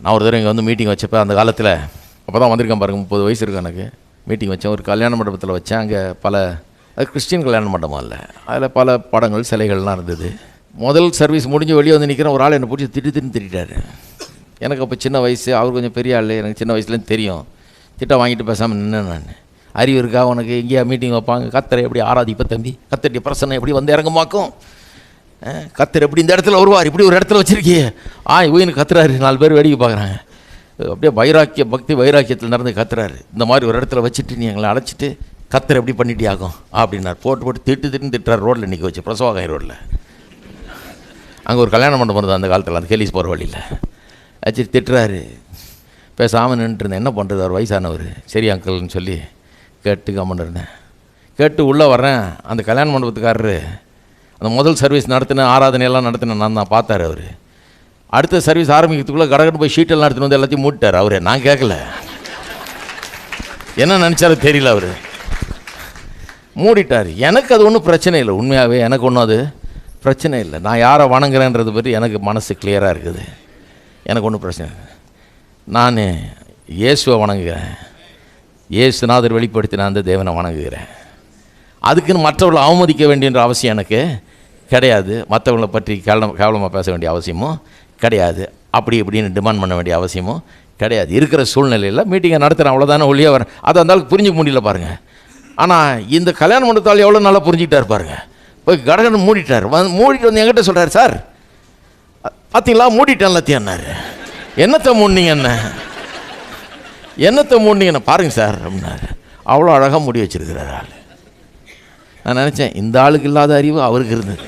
நான் ஒரு தடவை இங்கே வந்து மீட்டிங் வச்சப்போ அந்த காலத்தில் அப்போ தான் வந்திருக்கேன் பாருங்கள், 30 வயசு இருக்கு எனக்கு. மீட்டிங் வச்சேன், ஒரு கல்யாண மண்டபத்தில் வச்சேன். அங்கே அது கிறிஸ்டின் கல்யாண மண்டபம் இல்லை, அதில் பல படங்கள் சிலைகள்லாம் இருந்தது. முதல் சர்வீஸ் முடிஞ்சு வெளியே வந்து நிற்கிறேன், ஒரு ஆள் என்னை பிடிச்சி திட்டிட்டார். எனக்கு அப்போ சின்ன வயசு, அவர் கொஞ்சம் பெரிய ஆள், எனக்கு சின்ன வயசுலேருந்து தெரியும். திட்ட வாங்கிட்டு பேசாமல் நின்னேன் நான். அறிவு இருக்கா உனக்கு, எங்கேயா மீட்டிங் வைப்பாங்க, கத்தரை எப்படி ஆராதிப்ப தம்பி, கத்தருடைய பிரசனை எப்படி வந்து இறங்குமாக்கும், கத்தர் எப்படி இந்த இடத்துல வருவார், இப்படி ஒரு இடத்துல வச்சுருக்கியே ஊயின்னு கத்துறாரு. 4 பேர் வேடிக்கை பார்க்குறாங்க. அப்படியே பக்தி வைராக்கியத்தில் நடந்து கத்துறாரு. இந்த மாதிரி ஒரு இடத்துல வச்சுட்டு நீ எங்களை அழைச்சிட்டு கத்தர் எப்படி பண்ணிட்டியாகும் அப்படின்னார். போட்டு திட்டுறாரு. ரோட்டில் நிற்க வச்சு, பிரசவாகாய் ரோட்டில். அங்கே ஒரு கல்யாண மண்டபம் இருந்தது அந்த காலத்தில், அந்த கேலிஸ் போகிற வழியில். வச்சு திட்டுறாரு. பேசாமல் நின்றுருந்தேன். என்ன பண்ணுறது, அவர் வயசானவர். சரி அங்கிள்னு சொல்லி கேட்டு கம்மன் இருந்தேன். கேட்டு உள்ளே வர்றேன். அந்த கல்யாண மண்டபத்துக்காரரு அந்த முதல் சர்வீஸ் நடத்தின, ஆராதனையெல்லாம் நடத்தின நான் தான் பார்த்தார். அவர் அடுத்த சர்வீஸ் ஆரம்பிக்கிறதுக்குள்ளே கடகட்டு போய் ஷீட்டெல்லாம் எடுத்துன்னு வந்து எல்லாத்தையும் மூட்டார். அவர் நான் கேட்கல, என்ன நினச்சாலும் தெரியல, அவர் மூடிட்டார். எனக்கு அது ஒன்றும் பிரச்சனை இல்லை, உண்மையாகவே எனக்கு ஒன்றும் அது பிரச்சனை இல்லை. நான் யாரை வணங்குறேன்றது பற்றி எனக்கு மனசு கிளியராக இருக்குது. எனக்கு ஒன்றும் பிரச்சனை இல்லை. நான் இயேசுவை வணங்குகிறேன், இயேசுநாதர் வெளிப்படுத்தின அந்த தேவனை வணங்குகிறேன். அதுக்குன்னு மற்றவர்களை அவமதிக்க வேண்டியன்ற அவசியம் எனக்கு கிடையாது. மற்றவர்களை பற்றி கேவலமாக பேச வேண்டிய அவசியமும் கிடையாது. அப்படி இப்படின்னு டிமாண்ட் பண்ண வேண்டிய அவசியமும் கிடையாது. இருக்கிற சூழ்நிலையில் மீட்டிங்கை நடத்துகிறேன், அவ்வளோதானே ஒழிய வர அதை அந்த அளவுக்கு புரிஞ்சிக்க முடியல பாருங்கள். ஆனால் இந்த கல்யாண மண்டபத்தால் எவ்வளோ நல்லா புரிஞ்சுக்கிட்டார் பாருங்கள். போய் கடகன்னு மூடிட்டார். மூடிட்டு வந்து என்கிட்ட சொல்கிறார், சார் பார்த்தீங்களா மூடிட்டேன் எல்லாத்தையும். என்னத்தை மூடினீங்க, என்னத்தை மூடினீங்கன்னு பாருங்கள் சார் அப்படின்னாரு. அவ்வளோ அழகாக மூடி வச்சுருக்கிறார் ஆள். நான் நினச்சேன், இந்த ஆளுக்கு இல்லாத அறிவு அவருக்கு இருந்தது.